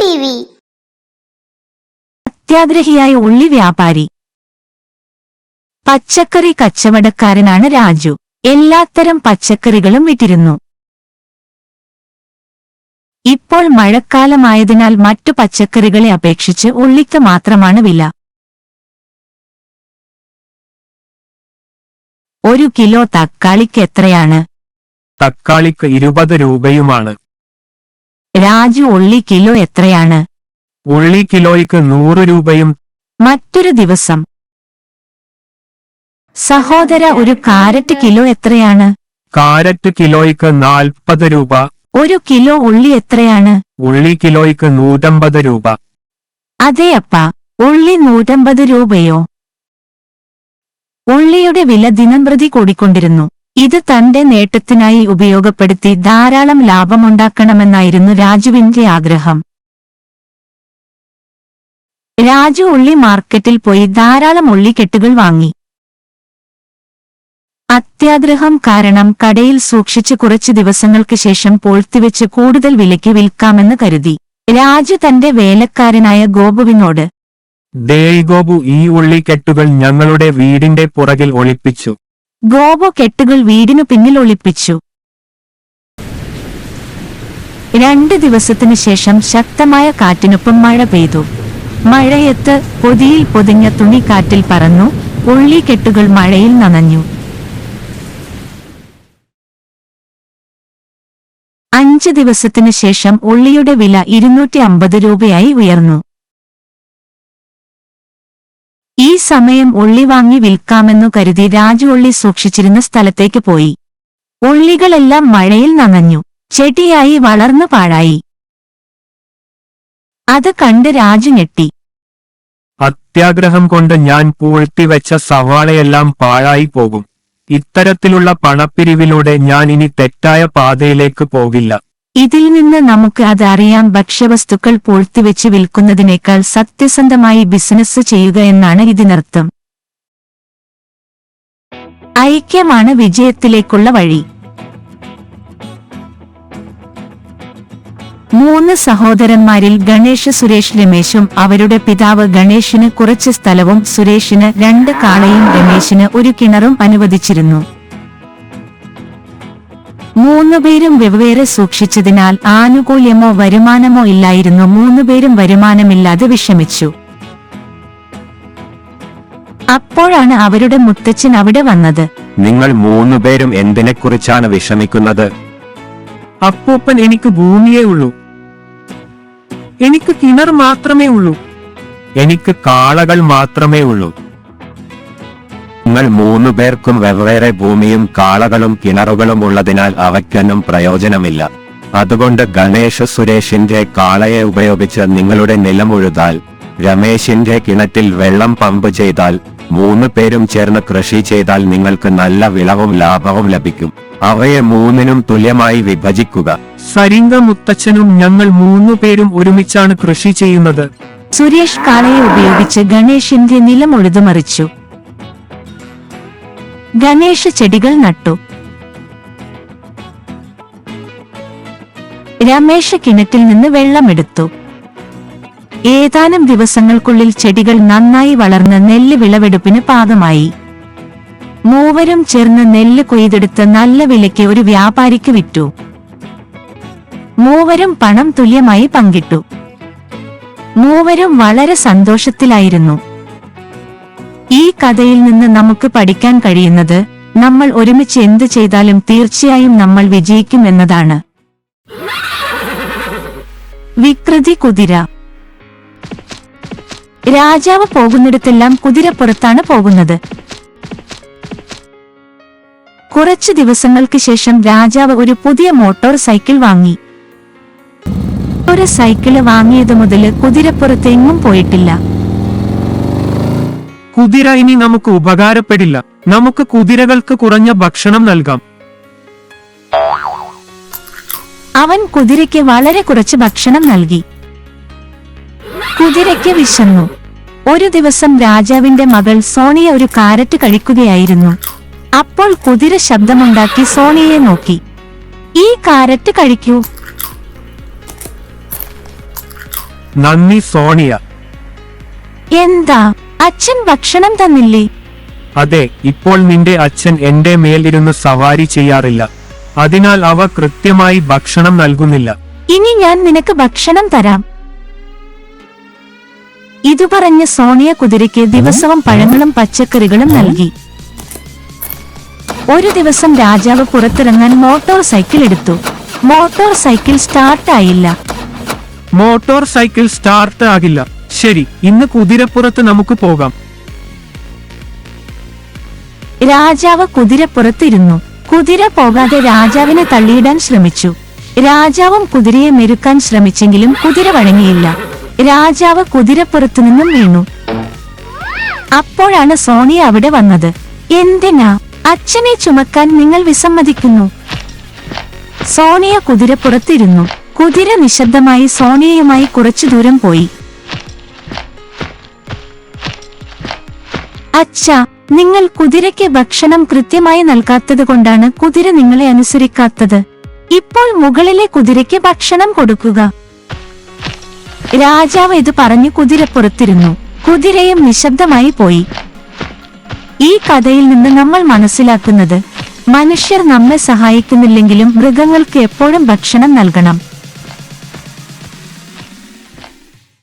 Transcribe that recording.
TV. അത്യാഗ്രഹിയായ ഉള്ളി വ്യാപാരി. പച്ചക്കറി കച്ചവടക്കാരനാണ് രാജു. എല്ലാത്തരം പച്ചക്കറികളും വിറ്റിരുന്നു. ഇപ്പോൾ മഴക്കാലമായതിനാൽ മറ്റു പച്ചക്കറികളെ അപേക്ഷിച്ച് ഉള്ളിക്ക് മാത്രമാണ് വില. 1 കിലോ തക്കാളിക്ക് എത്രയാണ്? തക്കാളിക്ക് 20 രൂപയുമാണ്. രാജു, ഉള്ളി കിലോ എത്രയാണ്? ഉള്ളി കിലോയ്ക്ക് 100 രൂപയും. മറ്റൊരു ദിവസം. സഹോദര, ഒരു കാരറ്റ് കിലോ എത്രയാണ്? കാരറ്റ് കിലോയ്ക്ക് 40 രൂപ. 1 കിലോ ഉള്ളി എത്രയാണ്? ഉള്ളി കിലോയ്ക്ക് 150 രൂപ. അതെ അപ്പാ, ഉള്ളി 150 രൂപയോ? ഉള്ളിയുടെ വില ദിനംപ്രതി കൂടിക്കൊണ്ടിരുന്നു. ഇത് തന്റെ നേട്ടത്തിനായി ഉപയോഗപ്പെടുത്തി ധാരാളം ലാഭമുണ്ടാക്കണമെന്നായിരുന്നു രാജുവിന്റെ ആഗ്രഹം. രാജു ഉള്ളി മാർക്കറ്റിൽ പോയി ധാരാളം ഉള്ളിക്കെട്ടുകൾ വാങ്ങി. അത്യാഗ്രഹം കാരണം കടയിൽ സൂക്ഷിച്ച് കുറച്ചു ദിവസങ്ങൾക്ക് ശേഷം പൂഴ്ത്തിവെച്ച് കൂടുതൽ വിലയ്ക്ക് വിൽക്കാമെന്ന് കരുതി. രാജു തന്റെ വേലക്കാരനായ ഗോപുവിനോട്, ദേയ് ഗോപു, ഈ ഉള്ളിക്കെട്ടുകൾ ഞങ്ങളുടെ വീടിന്റെ പുറകിൽ ഒളിപ്പിച്ചു. ഗോപു കെട്ടുകൾ വീടിനു പിന്നിൽ ഒളിപ്പിച്ചു. 2 ദിവസത്തിനു ശേഷം ശക്തമായ കാറ്റിനൊപ്പം മഴ പെയ്തു. മഴയത്ത് പൊതിയിൽ പൊതിഞ്ഞ തുണി കാറ്റിൽ പറന്നു. ഉള്ളിക്കെട്ടുകൾ മഴയിൽ നനഞ്ഞു. 5 ദിവസത്തിനു ശേഷം ഉള്ളിയുടെ വില 250 രൂപയായി ഉയർന്നു. ഈ സമയം ഉള്ളി വാങ്ങി വിൽക്കാമെന്നു കരുതി രാജു ഉള്ളി സൂക്ഷിച്ചിരുന്ന സ്ഥലത്തേക്ക് പോയി. ഉള്ളികളെല്ലാം മഴയിൽ നനഞ്ഞു. ചെടിയായി വളർന്നു പാഴായി. അത് കണ്ട് രാജു ഞെട്ടി. അത്യാഗ്രഹം കൊണ്ട് ഞാൻ പൂഴ്ത്തിവെച്ച സവാളയെല്ലാം പാഴായി പോകും. ഇത്തരത്തിലുള്ള പണപ്പിരിവിലൂടെ ഞാൻ ഇനി തെറ്റായ പാതയിലേക്ക് പോകില്ല. ഇതിൽ നിന്ന് നമുക്ക് അത് അറിയാം. ഭക്ഷ്യവസ്തുക്കൾ പൂഴ്ത്തിവെച്ച് വിൽക്കുന്നതിനേക്കാൾ സത്യസന്ധമായി ബിസിനസ് ചെയ്യുക എന്നാണ് ഇതിനർത്ഥം. ഐക്യമാണ് വിജയത്തിലേക്കുള്ള വഴി. 3 സഹോദരന്മാരിൽ ഗണേഷ്, സുരേഷ്, രമേശും അവരുടെ പിതാവ് ഗണേഷിന് കുറച്ച് സ്ഥലവും സുരേഷിന് 2 കാളയും രമേശിന് 1 കിണറും അനുവദിച്ചിരുന്നു. 3 പേരും വെവ്വേറെ സൂക്ഷിച്ചതിനാൽ ആനുകൂല്യമോ വരുമാനമോ ഇല്ലായിരുന്നു. 3 പേരും വരുമാനമില്ലാതെ വിഷമിച്ചു. അപ്പോഴാണ് അവരുടെ മുത്തച്ഛൻ അവിടെ വന്നത്. നിങ്ങൾ 3 പേരും എന്തിനെക്കുറിച്ചാണ് വിഷമിക്കുന്നത്? അപ്പൂപ്പൻ, എനിക്ക് ഭൂമിയേ ഉള്ളൂ. എനിക്ക് കിണർ മാത്രമേ ഉള്ളൂ. എനിക്ക് കാളകൾ മാത്രമേ ഉള്ളൂ. നിങ്ങൾ 3 പേർക്കും വെവ്വേറെ ഭൂമിയും കാളകളും കിണറുകളും ഉള്ളതിനാൽ അവയ്ക്കൊന്നും പ്രയോജനമില്ല. അതുകൊണ്ട് ഗണേഷ് സുരേഷിന്റെ കാളയെ ഉപയോഗിച്ച് നിങ്ങളുടെ നിലം ഉഴുതാൽ, രമേശിന്റെ കിണറ്റിൽ വെള്ളം പമ്പ് ചെയ്താൽ, 3 പേരും ചേർന്ന് കൃഷി ചെയ്താൽ നിങ്ങൾക്ക് നല്ല വിളവും ലാഭവും ലഭിക്കും. അവയെ 3നും തുല്യമായി വിഭജിക്കുക. സരിങ്ക മുത്തച്ഛനും ഞങ്ങൾ 3 പേരും ഒരുമിച്ചാണ് കൃഷി ചെയ്യുന്നത്. സുരേഷ് കാളയെ ഉപയോഗിച്ച് ഗണേഷിന്റെ നിലം ഉഴുതുമറിച്ചു. ഗണേഷ് ചെടികൾ നട്ടു. രമേശ് കിണറ്റിൽ നിന്ന് വെള്ളമെടുത്തു. ഏതാനും ദിവസങ്ങൾക്കുള്ളിൽ ചെടികൾ നന്നായി വളർന്ന് നെല്ല് വിളവെടുപ്പിന് പാകമായി. 3 ചേർന്ന് നെല്ല് കൊയ്തെടുത്ത് നല്ല വിലയ്ക്ക് ഒരു വ്യാപാരിക്ക് വിറ്റു. 3 പണം തുല്യമായി പങ്കിട്ടു. 3 വളരെ സന്തോഷത്തിലായിരുന്നു. ഈ കഥയിൽ നിന്ന് നമുക്ക് പഠിക്കാൻ കഴിയുന്നത്, നമ്മൾ ഒരുമിച്ച് എന്ത് ചെയ്താലും തീർച്ചയായും നമ്മൾ വിജയിക്കും എന്നതാണ്. വികൃതി കുതിര. രാജാവ് പോകുന്നിടത്തെല്ലാം കുതിരപ്പുറത്താണ് പോകുന്നത്. കുറച്ചു ദിവസങ്ങൾക്ക് ശേഷം രാജാവ് ഒരു പുതിയ മോട്ടോർ സൈക്കിൾ വാങ്ങി. ഒരു സൈക്കിള് വാങ്ങിയതു മുതൽ കുതിരപ്പുറത്തെങ്ങും പോയിട്ടില്ല. കുതിര ഇനി നമുക്ക് ഉപകാരപ്പെടില്ല. നമുക്ക് കുതിരകൾക്ക് കുറഞ്ഞ ഭക്ഷണം നൽകാം. അവൻ കുതിരയ്ക്ക് വളരെ കുറച്ച് ഭക്ഷണം നൽകി. കുതിരയ്ക്ക് വിശന്നു. ഒരു ദിവസം രാജാവിന്റെ മകൾ സോണിയ ഒരു കാരറ്റ് കഴിക്കുകയായിരുന്നു. അപ്പോൾ കുതിര ശബ്ദമുണ്ടാക്കി സോണിയയെ നോക്കി. ഈ കാരറ്റ് കഴിക്കൂ. നന്ദി സോണിയ. എന്താ അച്ഛൻ ഭക്ഷണം തന്നില്ലേ? അതെ, ഇപ്പോൾ നിന്റെ അച്ഛൻ എന്റെ മേലിരുന്ന് സവാരി ചെയ്യാറില്ല. അതിനാൽ അവ കൃത്യമായി ഭക്ഷണം നൽകുന്നില്ല. ഇനി ഞാൻ നിനക്ക് ഭക്ഷണം തരാം. ഇതു പറഞ്ഞ് സോണിയ കുതിരയ്ക്ക് ദിവസവും പഴങ്ങളും പച്ചക്കറികളും നൽകി. ഒരു ദിവസം രാജാവ് പുറത്തിറങ്ങാൻ മോട്ടോർ സൈക്കിൾ എടുത്തു. മോട്ടോർ സൈക്കിൾ സ്റ്റാർട്ടായില്ല. മോട്ടോർ സൈക്കിൾ സ്റ്റാർട്ട് ആകില്ല. ശരി, ഇന്ന് കുതിരപ്പുറത്ത് നമുക്ക് പോകാം. രാജാവ് കുതിരപ്പുറത്തിരുന്നു. കുതിര പോകാതെ രാജാവിനെ തള്ളിയിടാൻ ശ്രമിച്ചു. രാജാവും കുതിരയെ മെരുക്കാൻ ശ്രമിച്ചെങ്കിലും കുതിര വഴങ്ങിയില്ല. രാജാവ് കുതിരപ്പുറത്തു നിന്നും വീണു. അപ്പോഴാണ് സോണിയ അവിടെ വന്നത്. എന്തിനാ അച്ഛനെ ചുമക്കാൻ നിങ്ങൾ വിസമ്മതിക്കുന്നു? സോണിയ കുതിരപ്പുറത്തിരുന്നു. കുതിര നിശബ്ദമായി സോണിയയുമായി കുറച്ചു ദൂരം പോയി. അച്ഛാ, നിങ്ങൾ കുതിരയ്ക്ക് ഭക്ഷണം കൃത്യമായി നൽകാത്തത് കൊണ്ടാണ് കുതിര നിങ്ങളെ അനുസരിക്കാത്തത്. ഇപ്പോൾ മുകളിലെ കുതിരയ്ക്ക് ഭക്ഷണം കൊടുക്കുക. രാജാവ് ഇത് പറഞ്ഞു കുതിരപ്പുറത്തിരുന്നു. കുതിരയും നിശബ്ദമായി പോയി. ഈ കഥയിൽ നിന്ന് നമ്മൾ മനസ്സിലാക്കുന്നത്, മനുഷ്യർ നമ്മെ സഹായിക്കുന്നില്ലെങ്കിലും മൃഗങ്ങൾക്ക് എപ്പോഴും ഭക്ഷണം നൽകണം.